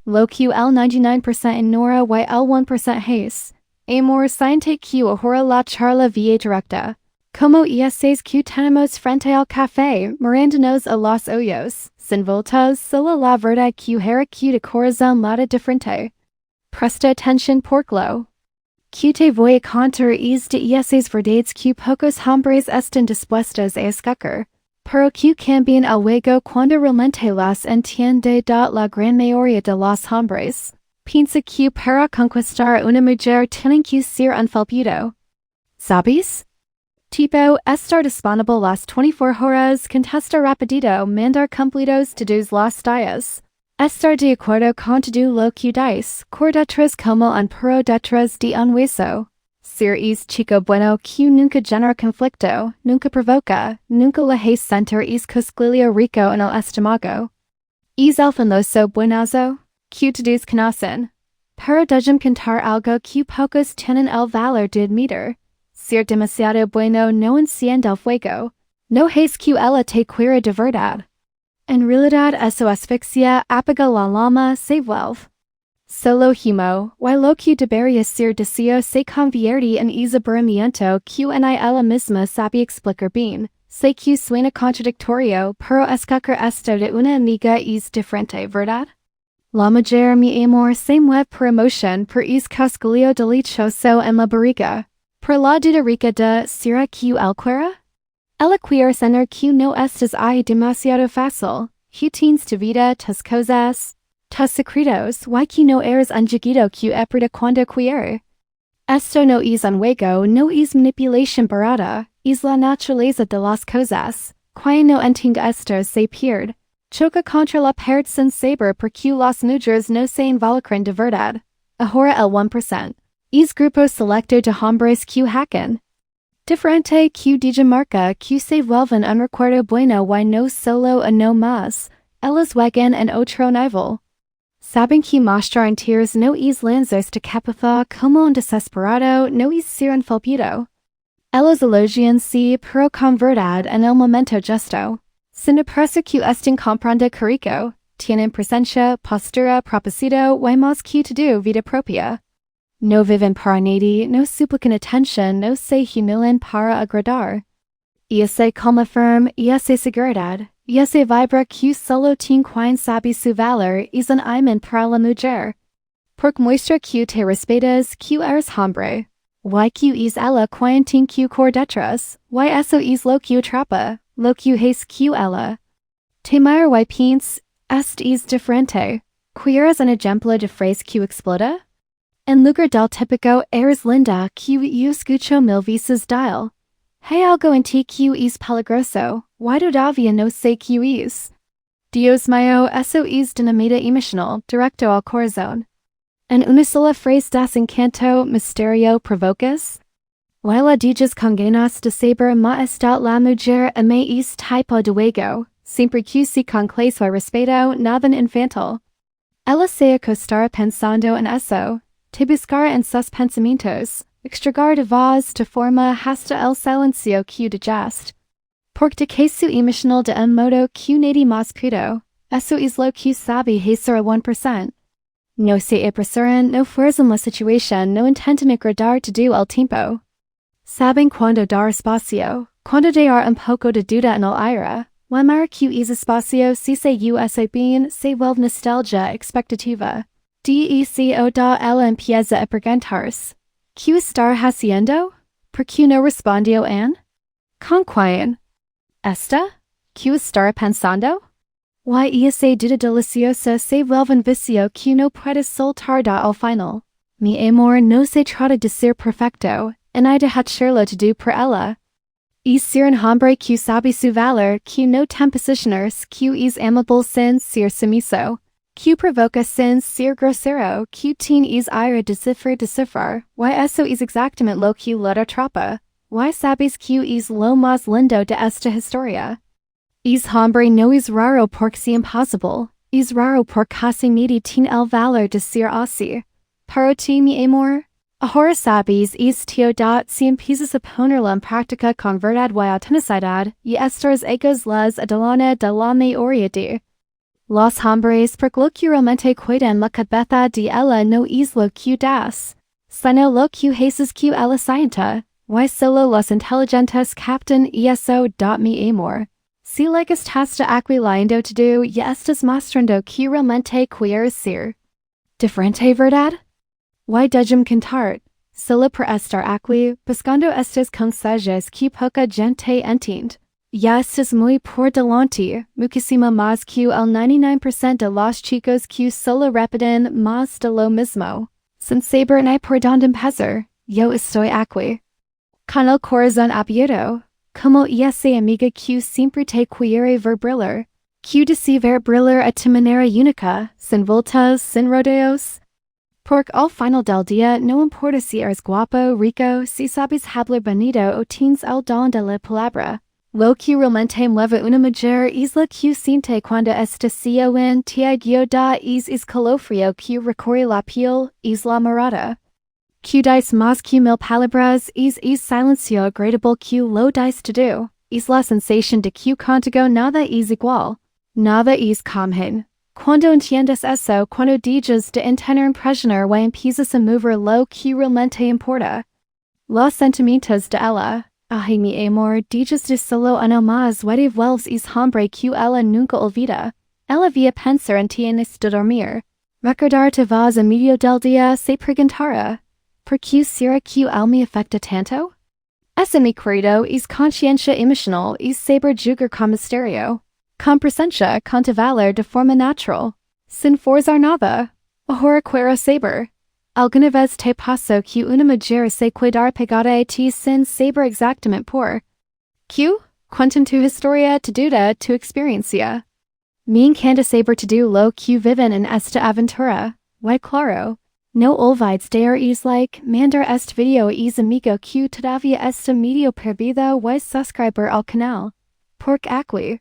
Low QL 99% in Nora YL 1% Haze. Amor Siente Q Ahora la Charla Via Directa. Como ESA's Q tenemos frente al café, Mirandanos a los hoyos, sin voltas, sola la verdad Q hera Q de corazón lada diferente. Presta atención porclo. Q te voy a contar es de ESA's verdades Q pocos hombres están dispuestos a escuchar. Pero Q cambian al luego cuando realmente las entiende da la gran mayoría de los hombres. Piensa Q para conquistar una mujer tienen que ser unfalpido. ¿Sabes? Tipo, estar disponible las 24 horas, contesta rapidito, mandar cumplidos todos los días. Estar de acuerdo con todo lo que dice, por detrás como un perro detrás de un hueso. Ser es chico bueno que nunca genera conflicto, nunca provoca, nunca le hace sentir es cosquillo rico en el estómago. Es el famoso buenazo, que todos conocen. Pero déjame contar algo que pocos tienen el valor de admitir. Ser demasiado bueno no enciende el fuego. No es que ella te quiera de verdad. En realidad eso asfixia, apaga la llama, se vuelve. Solo humo, y lo que debería ser deseo se convierte en aburrimiento que ni ella misma sabe explicar bien. Sé que suena contradictorio, pero escuchar esto de una amiga es diferente, ¿verdad? La mujer mi amor se mueve por emoción, por es cosquillo delicioso en la barriga. Por la duda rica de, ¿será que el quiera? Ella quiere sentir que no estás ahí demasiado fácil. Que tienes tu vida, tus cosas, tus secretos, y que no eres un chiquito que aprende cuando quiere. Esto no es un juego, no es manipulación barata, es la naturaleza de las cosas. Quien no entiende esto se pierde. Choca contra la pared sin saber porque las mujeres no se involucran de verdad. Ahora el 1%. Es grupo selecto de hombres que hacen. Diferente que Dinamarca que se vuelven un recuerdo bueno y no solo a no más. Ellas juegan en otro nivel. Saben que mostrar enteros no es lanzarse de cabeza como un desesperado, no es ser un falpido. Ellas elogian sí, pero con verdad en el momento justo. Sin apresa que estén comprando carico, tienen presencia, postura, propósito y más que todo vida propia. No viven para nadie, no suplican atención, no se humilan para agradar. Ella se calma firme, ella se seguridad, ella se vibra que solo tiene quien sabe su valor es un imán para la mujer. Porque muestra que te respetas, que eres hombre. Y que es ella quien tiene que cor detrás, y eso es lo que atrapa, lo que es que ella. Te mira y piensa, es diferente. ¿Quieres un ejemplo de frase que explota? En lugar del típico eres linda que yo escucho mil veces dial. Hay algo en ti que es peligroso, y todavía no sé qué es. Dios mío, eso es dinamita emocional, directo al corazón. En una sola frase das encanto, misterio, provocas. Y la dices con ganas de saber ma está la mujer a me es tipo de juego, siempre que se con clase y respeto, nada infantil. Ella se acostará pensando en eso. Te buscará en sus pensamientos, extragar de voz de forma hasta el silencio que digest. Porque de que su emocional de un modo que nadie más pudo, eso es lo que sabe hacer el 1%. No se apresuran, no fuerzan la situación, no intentan agradar todo el tiempo. Saben cuando dar espacio, cuando dar un poco de duda en el aire, y mara que es espacio si se usa bien, se vuelve nostalgia expectativa. Deco da ela empieza a preguntarse, ¿qué estar haciendo? ¿Por qué no respondió Anne? ¿Con quién? ¿Esta? ¿Qué estar pensando? Y esa duda deliciosa se vuelve un vicio que no puedes soltar da al final. Mi amor no se trata de ser perfecto, en hay de hacerlo todo por ella. Es ser un hombre que sabe su valor, que no tem posicionarse, que es amable sin ser sumiso. Que provoca sin ser grosero, que tiene es aire de cifrar, y eso es exactamente lo que le atrapa. Y sabes que es lo más lindo de esta historia. Es hombre no es raro porque sea imposible, es raro porque casi nadie tiene el valor de ser así. Pero ti, mi amor, ahora sabes es teodat si empiezas a ponerla en práctica con verdad y autenticidad, y estas egos las adelante de la mayoría de Los hombres por lo que realmente cuidan la cabeza de ella no es lo que das, sino lo que haces que ella sienta. Y solo los inteligentes captan eso. Mi amor. Si le gustaste aquilando todo y estás mostrando que realmente quieres ser diferente, ¿verdad? Y déjame cantar. Solo por estar aquí, buscando estos consejos que poca gente entiende. Ya estás muy por delante, muchísimo más que el 99% de los chicos que solo repiten más de lo mismo. Sin saber ni por dónde empezar, yo estoy aquí. Con el corazón abierto, como esa amiga que siempre te quiere ver brillar, que desea ver brillar a tu manera única, sin vueltas, sin rodeos. Porque al final del día no importa si eres guapo, rico, si sabes hablar bonito o tienes el don de la palabra. Lo que realmente mueve una mujer es lo que siente cuando está en te guioda es escalofrío que recorre la piel, es la mirada. Que dice más que mil palabras es silencio agradable que lo dice todo, es la sensación de que contigo nada es igual, nada es común. Cuando entiendes eso, cuando dejas de intentar impresionar y empiezas a mover lo que realmente importa. Los sentimientos de ella. Ay, mi amor, dejas de solo uno más y devuelves es hombre que ella nunca olvida. Ella via pensar en ti antes de dormir. Recordarte vas a medio del día se preguntará. ¿Por qué será que él me afecta tanto? Ese mi querido es consciencia emocional es saber jugar con misterio. Con presencia, con te valer de forma natural. Sin forzar nada. Ahora quiero saber. Alguna vez te pasó que una mujer se quedar pegada a ti sin saber exactamente por qué? Cuentan tu historia, tu duda, tu experiencia. Me encanta saber todo lo que viven en esta aventura. Y claro, no olvides dar like, mandar este video a amigo que todavía está medio perdido y suscribir al canal. Porque aquí.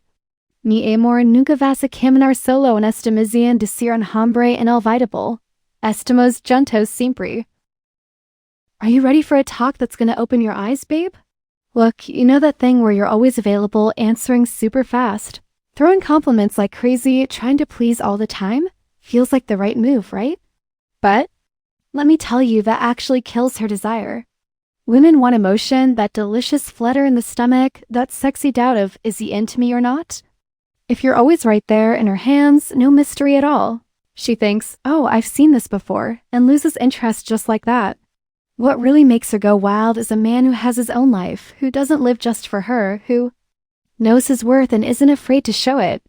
Mi amor, nunca vas a caminar solo en esta misión de ser un hombre inolvidable. Estamos juntos siempre. Are you ready for a talk that's gonna open your eyes, babe? Look, you know that thing where you're always available, answering super fast, throwing compliments like crazy, trying to please all the time? Feels like the right move, right? But let me tell you, that actually kills her desire. Women want emotion, that delicious flutter in the stomach, that sexy doubt of, is he into me or not? If you're always right there in her hands, no mystery at all. She thinks, oh, I've seen this before, and loses interest just like that. What really makes her go wild is a man who has his own life, who doesn't live just for her, who knows his worth and isn't afraid to show it.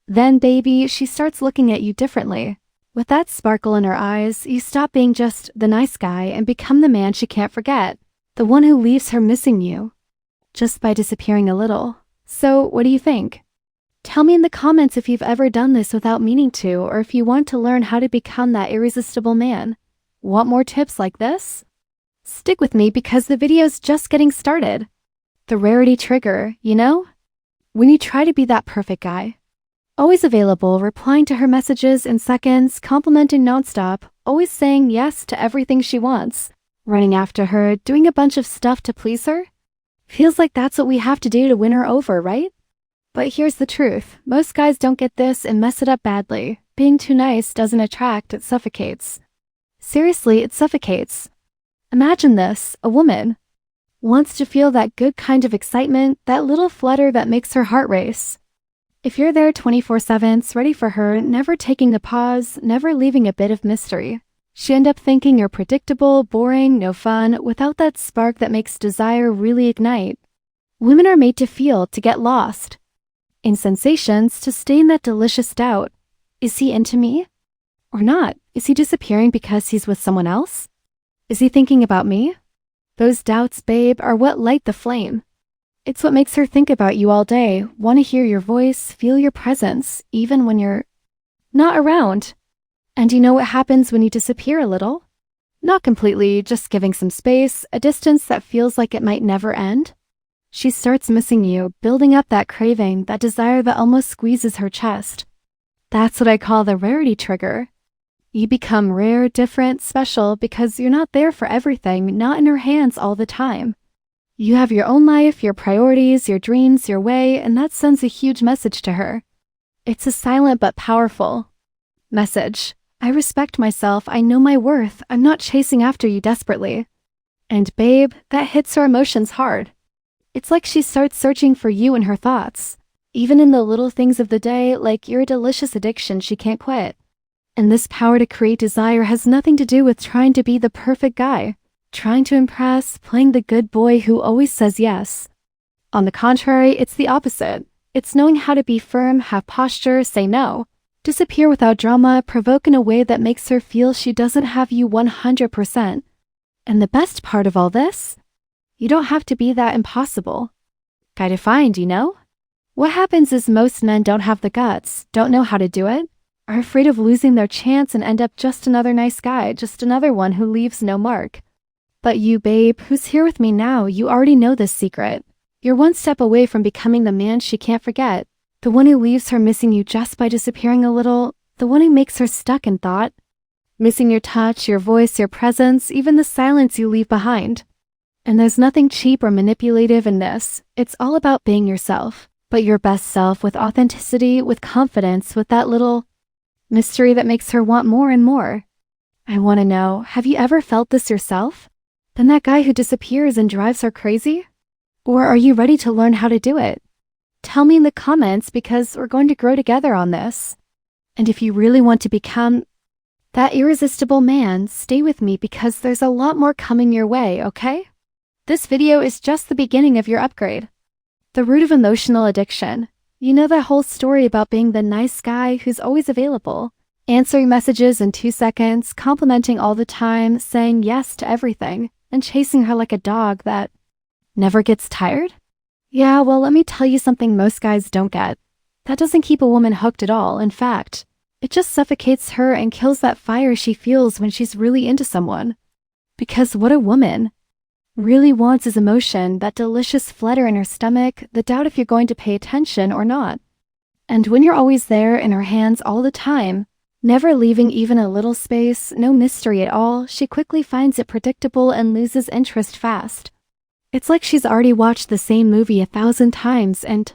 Then, baby, she starts looking at you differently. With that sparkle in her eyes, you stop being just the nice guy and become the man she can't forget, the one who leaves her missing you, just by disappearing a little. So, what do you think? Tell me in the comments if you've ever done this without meaning to, or if you want to learn how to become that irresistible man. Want more tips like this? Stick with me because the video's just getting started. The rarity trigger, you know? When you try to be that perfect guy. Always available, replying to her messages in seconds, complimenting nonstop, always saying yes to everything she wants, running after her, doing a bunch of stuff to please her. Feels like that's what we have to do to win her over, right? But here's the truth, most guys don't get this and mess it up badly. Being too nice doesn't attract, it suffocates. Seriously, it suffocates. Imagine this, a woman wants to feel that good kind of excitement, that little flutter that makes her heart race. If you're there 24/7, ready for her, never taking a pause, never leaving a bit of mystery, she end up thinking you're predictable, boring, no fun, without that spark that makes desire really ignite. Women are made to feel, to get lost. In sensations, to stay in that delicious doubt. Is he into me? Or not? Is he disappearing because he's with someone else? Is he thinking about me? Those doubts, babe, are what light the flame. It's what makes her think about you all day, want to hear your voice, feel your presence, even when you're not around. And you know what happens when you disappear a little? Not completely, just giving some space, a distance that feels like it might never end. She starts missing you, building up that craving, that desire that almost squeezes her chest. That's what I call the rarity trigger. You become rare, different, special because you're not there for everything, not in her hands all the time. You have your own life, your priorities, your dreams, your way, and that sends a huge message to her. It's a silent but powerful message. I respect myself, I know my worth, I'm not chasing after you desperately. And babe, that hits her emotions hard. It's like she starts searching for you in her thoughts, even in the little things of the day, like you're a delicious addiction she can't quit. And this power to create desire has nothing to do with trying to be the perfect guy, trying to impress, playing the good boy who always says yes. On the contrary, it's the opposite. It's knowing how to be firm, have posture, say no, disappear without drama, provoke in a way that makes her feel she doesn't have you 100%. And the best part of all this? You don't have to be that impossible guy to find, you know? What happens is most men don't have the guts, don't know how to do it, are afraid of losing their chance and end up just another nice guy, just another one who leaves no mark. But you, babe, who's here with me now, you already know this secret. You're one step away from becoming the man she can't forget, the one who leaves her missing you just by disappearing a little, the one who makes her stuck in thought, missing your touch, your voice, your presence, even the silence you leave behind. And there's nothing cheap or manipulative in this. It's all about being yourself, but your best self, with authenticity, with confidence, with that little mystery that makes her want more and more. I want to know, have you ever felt this yourself? Been that guy who disappears and drives her crazy? Or are you ready to learn how to do it? Tell me in the comments, because we're going to grow together on this. And if you really want to become that irresistible man, stay with me, because there's a lot more coming your way, okay? This video is just the beginning of your upgrade. The root of emotional addiction. You know that whole story about being the nice guy who's always available, answering messages in 2 seconds, complimenting all the time, saying yes to everything, and chasing her like a dog that never gets tired? Yeah, well, let me tell you something most guys don't get. That doesn't keep a woman hooked at all. In fact, it just suffocates her and kills that fire she feels when she's really into someone. Because what a woman really wants is emotion, that delicious flutter in her stomach, the doubt if you're going to pay attention or not. And when you're always there in her hands all the time, never leaving even a little space, no mystery at all, she quickly finds it predictable and loses interest fast. It's like she's already watched the same movie 1,000 times and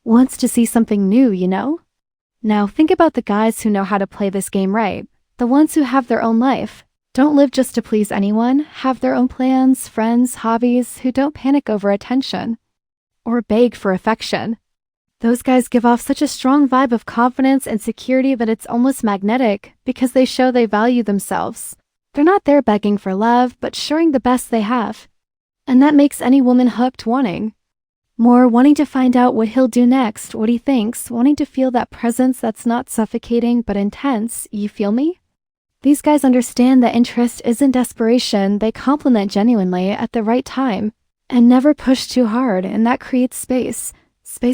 wants to see something new, you know? Now think about the guys who know how to play this game right, the ones who have their own life, don't live just to please anyone, have their own plans, friends, hobbies, who don't panic over attention or beg for affection. Those guys give off such a strong vibe of confidence and security that it's almost magnetic, because they show they value themselves. They're not there begging for love, but sharing the best they have. And that makes any woman hooked, wanting more, wanting to find out what he'll do next, what he thinks, wanting to feel that presence that's not suffocating but intense. You feel me? These guys understand that interest isn't desperation, they compliment genuinely at the right time, and never push too hard, and that creates space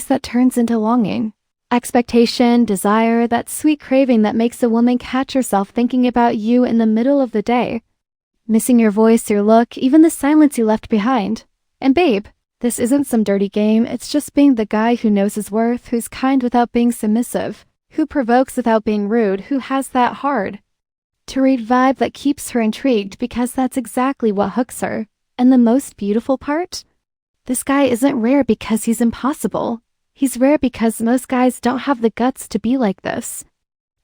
that turns into longing, expectation, desire, that sweet craving that makes a woman catch herself thinking about you in the middle of the day, missing your voice, your look, even the silence you left behind. And babe, this isn't some dirty game, it's just being the guy who knows his worth, who's kind without being submissive, who provokes without being rude, who has that hard to read vibe that keeps her intrigued, because that's exactly what hooks her. And the most beautiful part? This guy isn't rare because he's impossible. He's rare because most guys don't have the guts to be like this.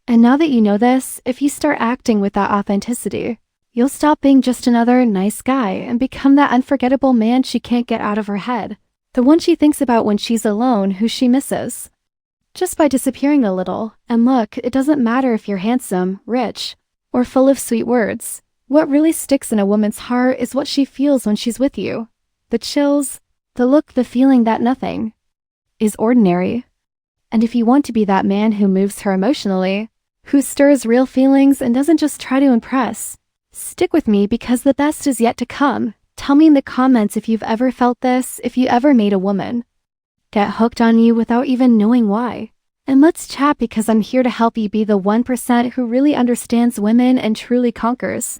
And now that you know this, if you start acting with that authenticity, you'll stop being just another nice guy and become that unforgettable man she can't get out of her head, the one she thinks about when she's alone, who she misses. Just by disappearing a little. And look, it doesn't matter if you're handsome, rich, or full of sweet words. What really sticks in a woman's heart is what she feels when she's with you. The chills, the look, the feeling that nothing is ordinary. And if you want to be that man who moves her emotionally, who stirs real feelings and doesn't just try to impress, stick with me, because the best is yet to come. Tell me in the comments if you've ever felt this, if you ever made a woman get hooked on you without even knowing why. And let's chat, because I'm here to help you be the 1% who really understands women and truly conquers.